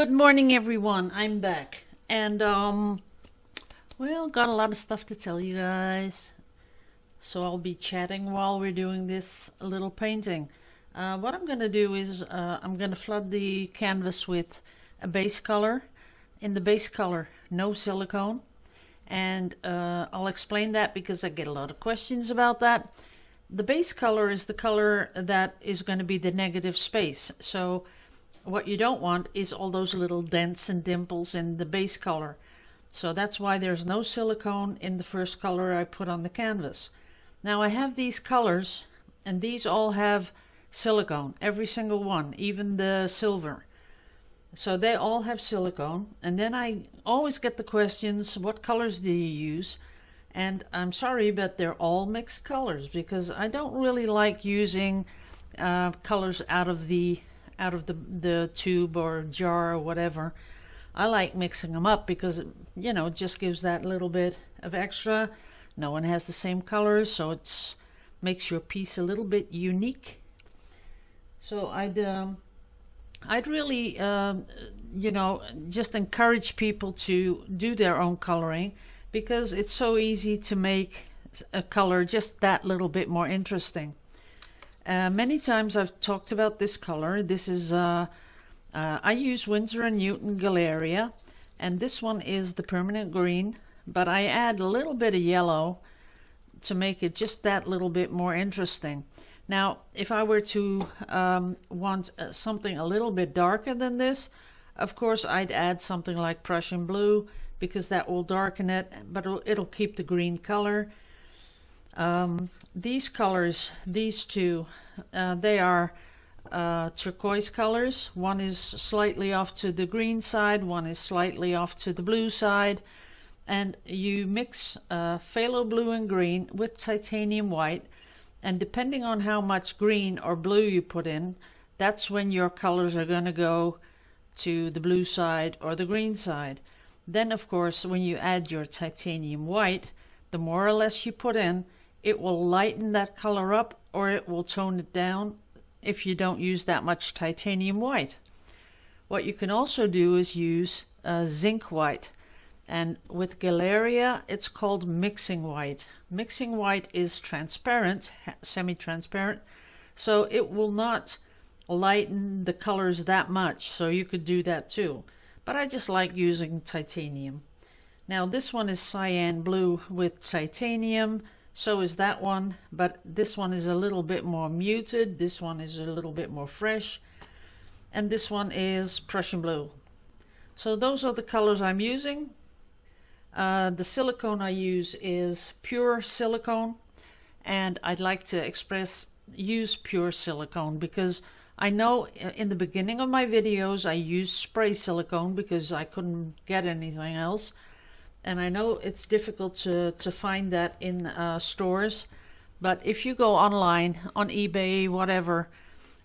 Good morning, everyone. I'm back. And, well, got a lot of stuff to tell you guys. So I'll be chatting while we're doing this little painting. What I'm going to do is I'm going to flood the canvas with a base color. In the base color, no silicone. And I'll explain that because I get a lot of questions about that. The base color is the color that is going to be the negative space. So what you don't want is all those little dents and dimples in the base color. So that's why there's no silicone in the first color I put on the canvas. Now I have these colors, and these all have silicone, every single one, even the silver. So they all have silicone. And then I always get the questions, what colors do you use? And I'm sorry, but they're all mixed colors because I don't really like using colors out of the tube or jar or whatever. I like mixing them up because it just gives that little bit of extra. No one has the same colors, so it makes your piece a little bit unique. So I'd really just encourage people to do their own coloring because it's so easy to make a color just that little bit more interesting. Many times I've talked about this color. This is I use Winsor & Newton Galleria, and this one is the permanent green, but I add a little bit of yellow to make it just that little bit more interesting. Now, if I were to want something a little bit darker than this, of course I'd add something like Prussian blue because that will darken it, but it'll keep the green color. These colors, these two, they are turquoise colors. One is slightly off to the green side, one is slightly off to the blue side. And you mix phthalo blue and green with titanium white. And depending on how much green or blue you put in, that's when your colors are going to go to the blue side or the green side. Then, of course, when you add your titanium white, the more or less you put in, it will lighten that color up or it will tone it down if you don't use that much titanium white. What you can also do is use zinc white. And with Galleria, it's called mixing white. Mixing white is transparent, semi-transparent, so it will not lighten the colors that much. So you could do that too. But I just like using titanium. Now this one is cyan blue with titanium. So is that one, but this one is a little bit more muted. This one is a little bit more fresh. And this one is Prussian blue. So those are the colors I'm using. The silicone I use is pure silicone, and I'd like to use pure silicone because I know in the beginning of my videos I used spray silicone because I couldn't get anything else, and I know it's difficult to find that in stores, but if you go online on eBay, whatever,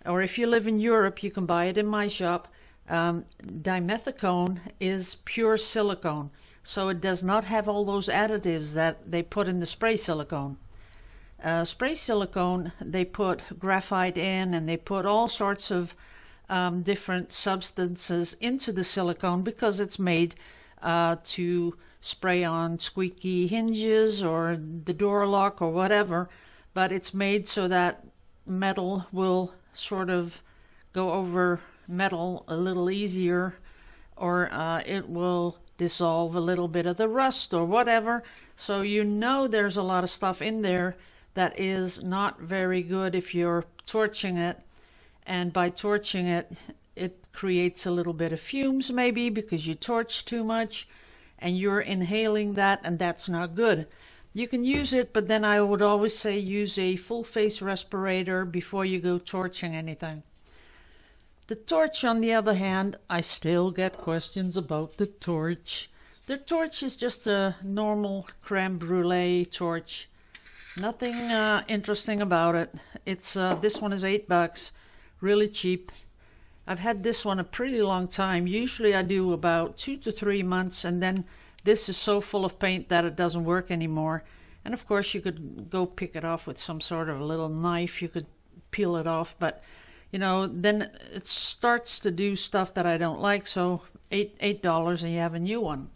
or if you live in Europe, you can buy it in my shop. Dimethicone is pure silicone. So it does not have all those additives that they put in the spray silicone. Spray silicone, they put graphite in and they put all sorts of different substances into the silicone because it's made to spray on squeaky hinges or the door lock or whatever. But it's made so that metal will sort of go over metal a little easier, or it will dissolve a little bit of the rust or whatever. So there's a lot of stuff in there that is not very good if you're torching it, and by torching it, it creates a little bit of fumes maybe because you torch too much and you're inhaling that, and that's not good. You can use it, but then I would always say use a full face respirator before you go torching anything. The torch, on the other hand, I still get questions about the torch. The torch is just a normal creme brulee torch. Nothing interesting about it. It's this one is $8, really cheap. I've had this one a pretty long time. Usually I do about 2 to 3 months, and then this is so full of paint that it doesn't work anymore. And of course you could go pick it off with some sort of a little knife. You could peel it off, but you know, then it starts to do stuff that I don't like. So $8 and you have a new one.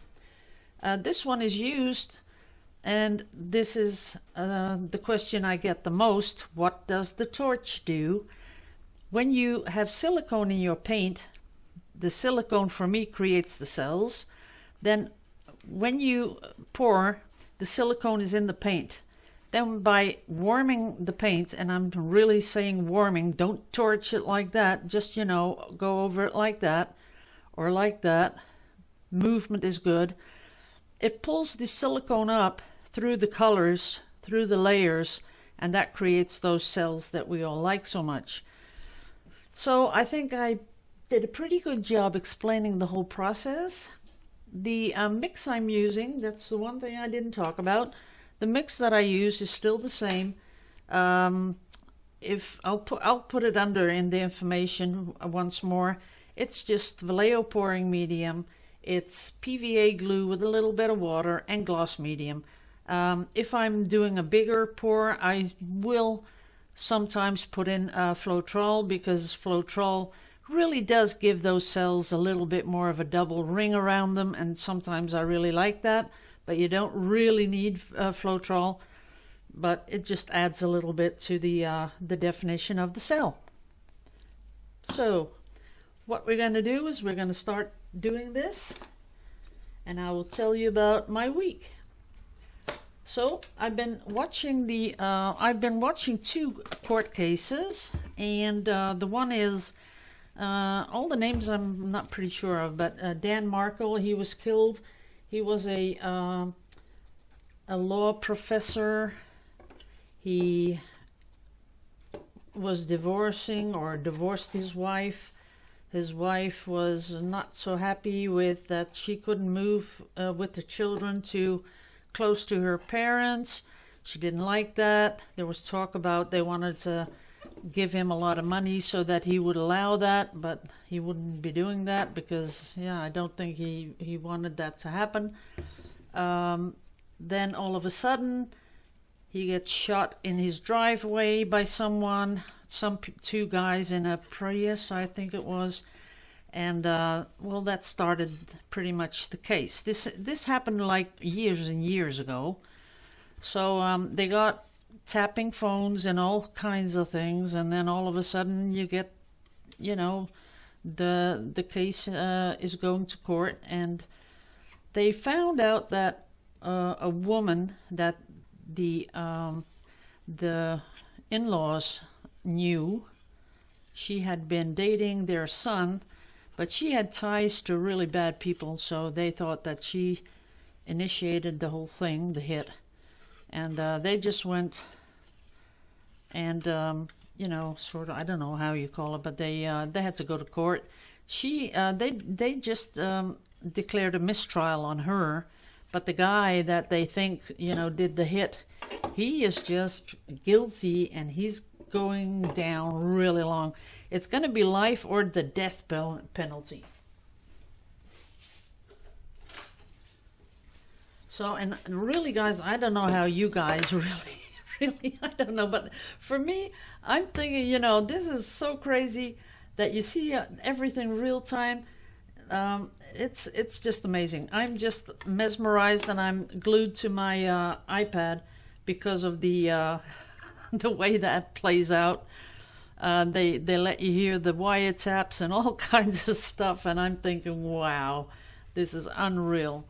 This one is used, and this is the question I get the most. What does the torch do? When you have silicone in your paint, the silicone for me creates the cells. Then when you pour, the silicone is in the paint. Then by warming the paint, and I'm really saying warming, don't torch it like that, just, you know, go over it like that or like that. Movement is good. It pulls the silicone up through the colors, through the layers, and that creates those cells that we all like so much. So I think I did a pretty good job explaining the whole process. The mix I'm using, that's the one thing I didn't talk about. The mix that I use is still the same. If I'll put it under in the information once more. It's just Vallejo pouring medium. It's PVA glue with a little bit of water and gloss medium. If I'm doing a bigger pour, I will sometimes put in Floetrol, because Floetrol really does give those cells a little bit more of a double ring around them, and sometimes I really like that. But you don't really need Floetrol, but it just adds a little bit to the definition of the cell. So what we're going to do is we're going to start doing this, and I will tell you about my week. So I've been watching two court cases, and the one is all the names I'm not pretty sure of, but Dan Markle, he was killed. He was a law professor. He was divorcing or divorced his wife. His wife was not so happy with that she couldn't move with the children too close to her parents. She didn't like that. There was talk about they wanted to give him a lot of money so that he would allow that, but he wouldn't be doing that because, yeah, I don't think he wanted that to happen. Then all of a sudden, he gets shot in his driveway by someone, two guys in a Prius, I think it was. And, well, that started pretty much the case. This happened like years and years ago. So they got tapping phones and all kinds of things, and then all of a sudden you get, you know, the case is going to court, and they found out that a woman that the in-laws knew, she had been dating their son, but she had ties to really bad people, so they thought that she initiated the whole thing, the hit, and they just went and you know, sort of, I don't know how you call it, but they had to go to court. They just declared a mistrial on her, but the guy that they think, you know, did the hit, he is just guilty, and he's going down really long. It's going to be life or the death penalty. So, and really, guys, I don't know how you guys really, I don't know, but for me, I'm thinking, you know, this is so crazy that you see everything real time. It's just amazing. I'm just mesmerized, and I'm glued to my iPad because of the the way that plays out. They let you hear the wiretaps and all kinds of stuff, and I'm thinking, wow, this is unreal.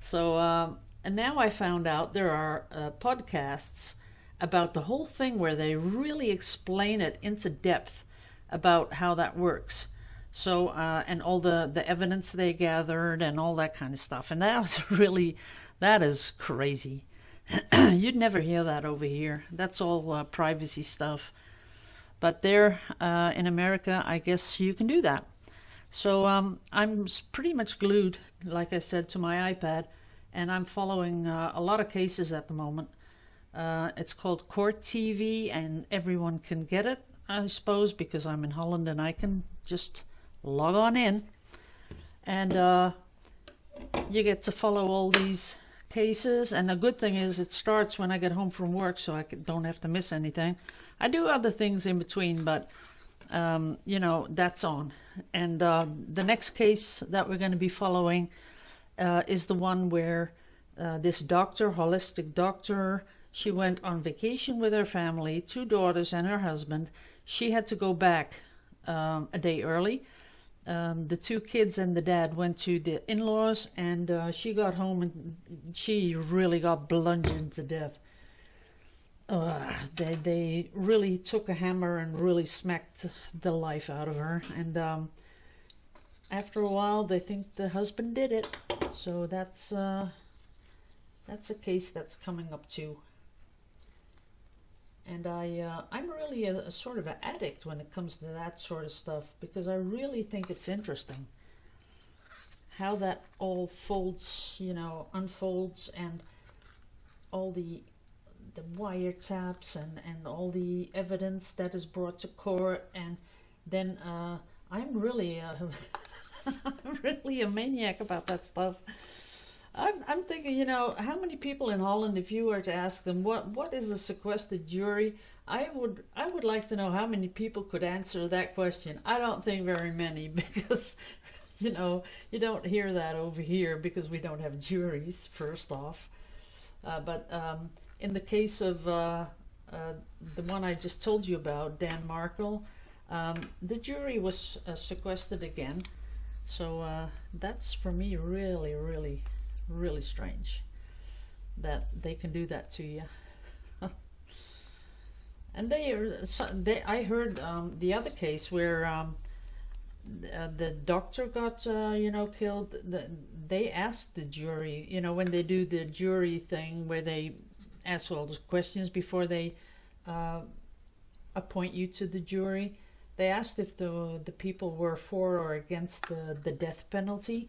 So, and now I found out there are podcasts about the whole thing where they really explain it into depth about how that works. So, and all the evidence they gathered and all that kind of stuff. And that was really, that is crazy. You'd never hear that over here. That's all privacy stuff. But there in America, I guess you can do that. So I'm pretty much glued, like I said, to my iPad, and I'm following a lot of cases at the moment. It's called Court TV, and everyone can get it, I suppose, because I'm in Holland and I can just log on in. And you get to follow all these cases, and the good thing is it starts when I get home from work, so I don't have to miss anything. I do other things in between, but you know, that's on. And the next case that we're going to be following is the one where this doctor, holistic doctor, she went on vacation with her family, 2 daughters and her husband. She had to go back a day early. The 2 kids and the dad went to the in-laws, and she got home and she really got bludgeoned to death. They really took a hammer and really smacked the life out of her. And after a while, they think the husband did it. So that's a case that's coming up too. And I'm really a sort of an addict when it comes to that sort of stuff, because I really think it's interesting how that all folds, you know, unfolds, and all the wiretaps and all the evidence that is brought to court. And then I'm really I'm really a maniac about that stuff. I'm thinking, you know, how many people in Holland, if you were to ask them what is a sequestered jury, I would like to know how many people could answer that question. I don't think very many, because you know, you don't hear that over here because we don't have juries, first off. But in the case of the one I just told you about, Dan Markle, the jury was sequestered again. So that's, for me, really, really, really strange that they can do that to you. And I heard the other case where the doctor got you know, killed. They asked the jury, you know, when they do the jury thing where they ask all those questions before they appoint you to the jury, they asked if the people were for or against the death penalty.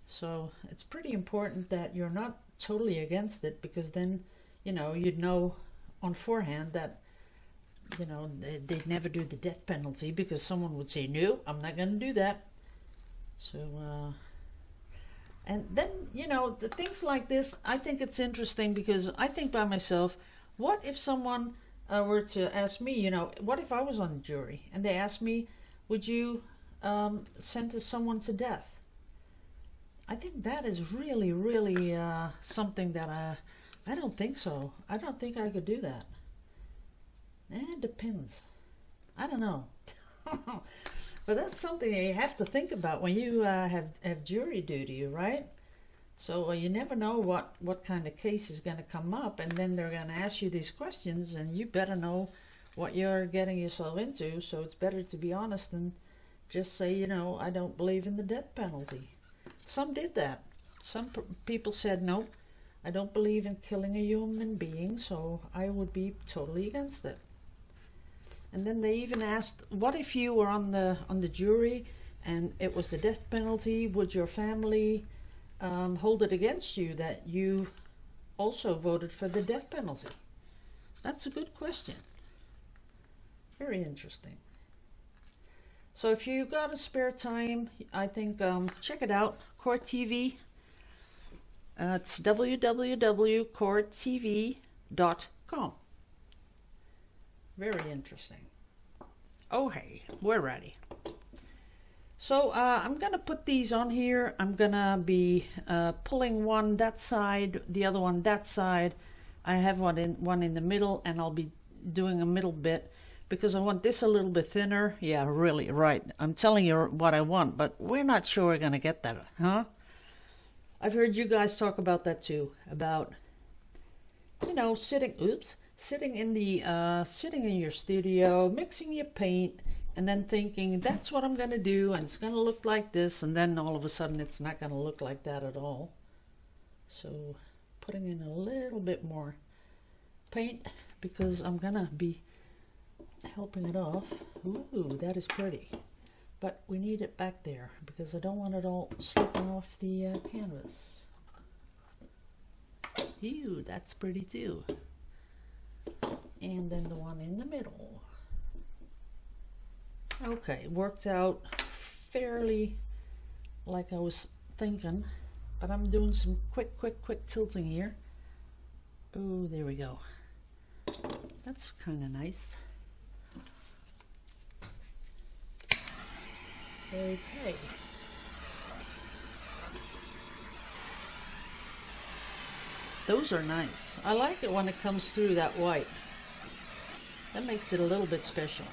So it's pretty important that you're not totally against it, because then, you know, you'd know on forehand that, you know, they'd never do the death penalty, because someone would say, no, I'm not going to do that. So, and then, you know, the things like this, I think it's interesting, because I think by myself, what if someone were to ask me, you know, what if I was on the jury and they asked me, would you sentence someone to death? I think that is really, really something that I don't think so. I don't think I could do that. It depends. I don't know. But that's something you have to think about when you have jury duty, right? So you never know what kind of case is going to come up, and then they're going to ask you these questions, and you better know what you're getting yourself into. So it's better to be honest than just say, you know, I don't believe in the death penalty. Some did that. Some people said, no, I don't believe in killing a human being, so I would be totally against it. And then they even asked, what if you were on the jury and it was the death penalty? Would your family hold it against you that you also voted for the death penalty? That's a good question. Very interesting. So if you got a spare time, I think check it out, Court TV. It's www.courttv.com. Very interesting. Oh hey, we're ready. So I'm gonna put these on here. I'm gonna be pulling one that side, the other one that side. I have one in the middle, and I'll be doing a middle bit because I want this a little bit thinner. Yeah, really, right. I'm telling you what I want, but we're not sure we're gonna get that, huh? I've heard you guys talk about that too, about, you know, sitting in your studio, mixing your paint, and then thinking, that's what I'm going to do, and it's going to look like this, and then all of a sudden it's not going to look like that at all. So putting in a little bit more paint, because I'm going to be helping it off. Ooh, that is pretty. But we need it back there, because I don't want it all slipping off the canvas. Ew, that's pretty too. And then the one in the middle. Okay, worked out fairly like I was thinking, but I'm doing some quick tilting here. Oh, there we go. That's kind of nice. Okay. Those are nice. I like it when it comes through that white. That makes it a little bit special.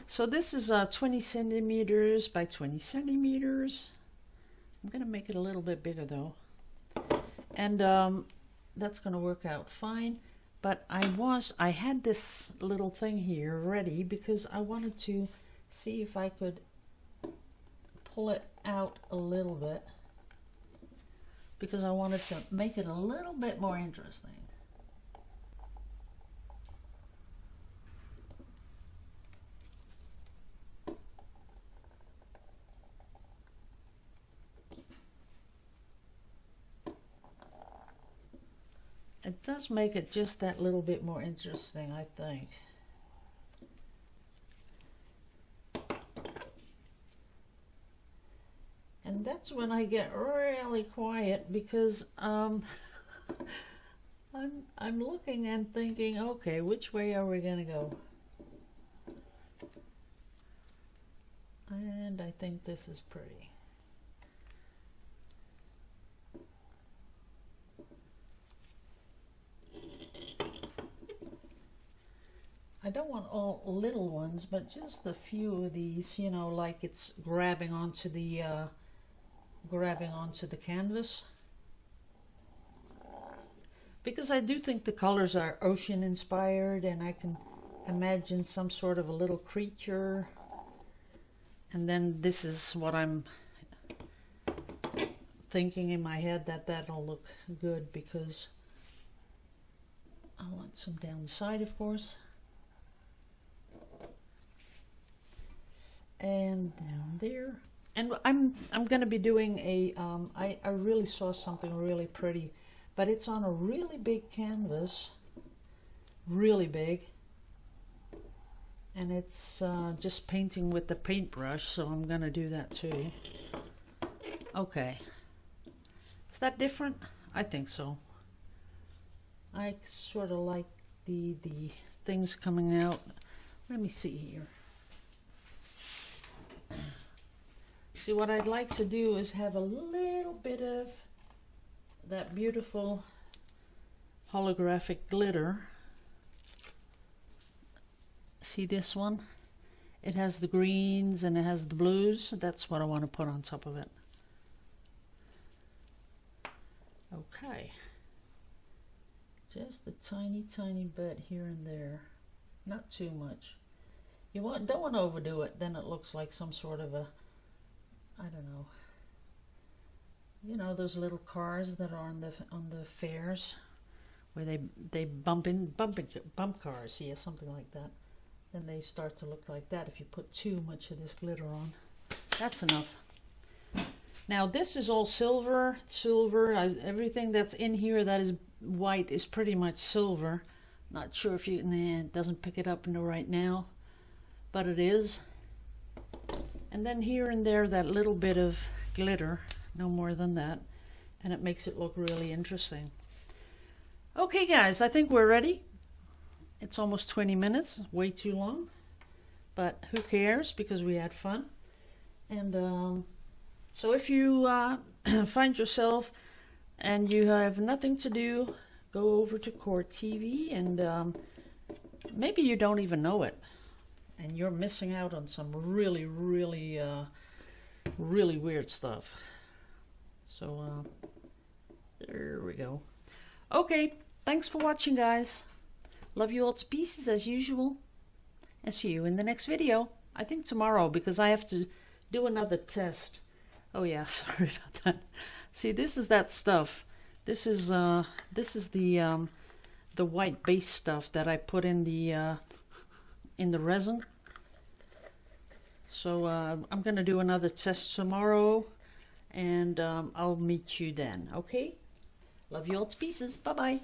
So this is 20 centimeters by 20 centimeters. I'm going to make it a little bit bigger though. And that's going to work out fine. But I had this little thing here ready because I wanted to see if I could pull it out a little bit, because I wanted to make it a little bit more interesting. It does make it just that little bit more interesting, I think. And that's when I get really quiet, because I'm looking and thinking, okay, which way are we gonna go? And I think this is pretty. I don't want all little ones, but just a few of these, you know, like it's grabbing onto the canvas. Because I do think the colors are ocean inspired, and I can imagine some sort of a little creature. And then this is what I'm thinking in my head, that that'll look good, because I want some down the side, of course. And down there. And I'm going to be doing a, I really saw something really pretty, but it's on a really big canvas, really big. And it's just painting with the paintbrush, so I'm going to do that too. Okay. Is that different? I think so. I sort of like the things coming out. Let me see here. See, what I'd like to do is have a little bit of that beautiful holographic glitter. See this one? It has the greens and it has the blues. That's what I want to put on top of it. Okay. Just a tiny, tiny bit here and there. Not too much. You don't want to overdo it, then it looks like some sort of a, I don't know. You know those little cars that are on the fairs, where they bump cars, yeah, something like that. Then they start to look like that if you put too much of this glitter on. That's enough. Now this is all silver. Everything that's in here that is white is pretty much silver. Not sure if you, it doesn't pick it up right now, but it is. And then here and there, that little bit of glitter, no more than that, and it makes it look really interesting. Okay guys, I think we're ready. It's almost 20 minutes, way too long, but who cares, because we had fun. And so if you find yourself and you have nothing to do, go over to Core TV, and maybe you don't even know it, and you're missing out on some really weird stuff. So there we go. Okay, thanks for watching, guys. Love you all to pieces as usual, and see you in the next video. I think tomorrow, because I have to do another test. Oh yeah, sorry about that. See, this is that stuff. This is the white base stuff that I put in the resin. So I'm gonna do another test tomorrow, and I'll meet you then. Okay? Love you all to pieces. Bye bye.